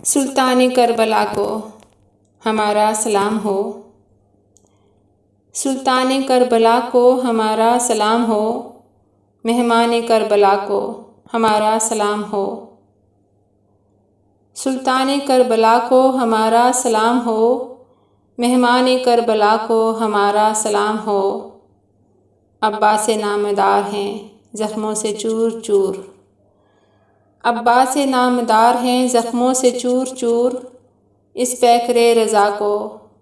سلطان کربلا کو ہمارا سلام ہو، سلطان کربلا کو ہمارا سلام ہو، مہمان کربلا کو ہمارا سلام ہو، سلطان کربلا کو ہمارا سلام ہو، مہمان کربلا کو ہمارا سلام ہو۔ عباس نامدار ہیں زخموں سے چور چور، عباس نامدار ہیں زخموں سے چور چور، اس پیکر رضا کو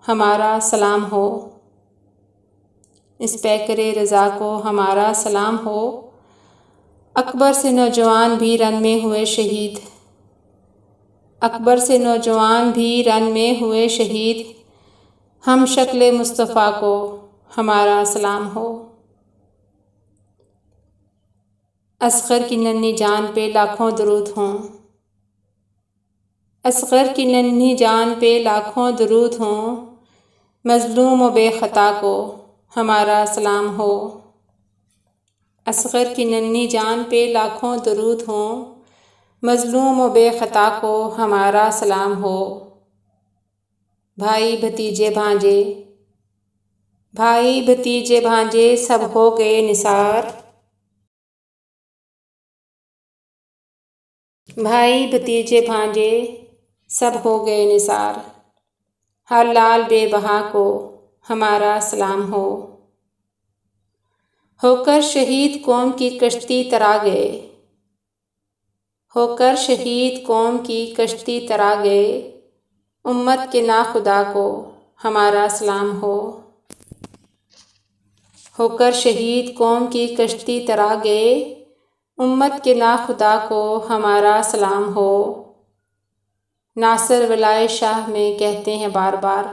ہمارا سلام ہو، اس پیکر رضا کو ہمارا سلام ہو۔ اکبر سے نوجوان بھی رن میں ہوئے شہید، اکبر سے نوجوان بھی رن میں ہوئے شہید، ہم شکل مصطفیٰ کو ہمارا سلام ہو۔ اصغر کی ننھی جان پہ لاکھوں درود ہوں، اصغر کی ننھی جان پہ لاکھوں درود ہوں، مظلوم و بے خطا کو ہمارا سلام ہو، اصغر کی ننھی جان پہ لاکھوں درود ہوں، مظلوم و بے خطا کو ہمارا سلام ہو۔ بھائی بھتیجے بھانجے، بھائی بھتیجے بھانجے سب ہو گئے نثار، بھائی بھتیجے بھانجے سب ہو گئے نثار، ہر لال بے بہا کو ہمارا سلام ہو کر شہید قوم کی کشتی ترا گئے، ہو کر شہید قوم کی کشتی ترا گئے، امت کے ناخدا کو ہمارا سلام ہو کر شہید قوم کی کشتی ترا گئے، امت کے ناخدا کو ہمارا سلام ہو۔ ناصر ولائے شاہ میں کہتے ہیں بار بار،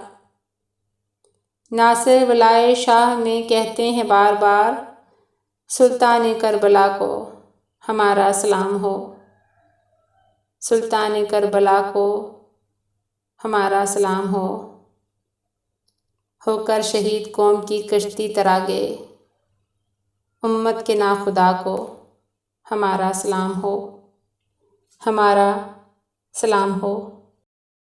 ناصر ولائے شاہ میں کہتے ہیں بار بار، سلطان کربلا کو ہمارا سلام ہو، سلطان کربلا کو ہمارا سلام ہو کر شہید قوم کی کشتی ترا گئے، امت کے ناخدا کو ہمارا سلام ہو، ہمارا سلام ہو۔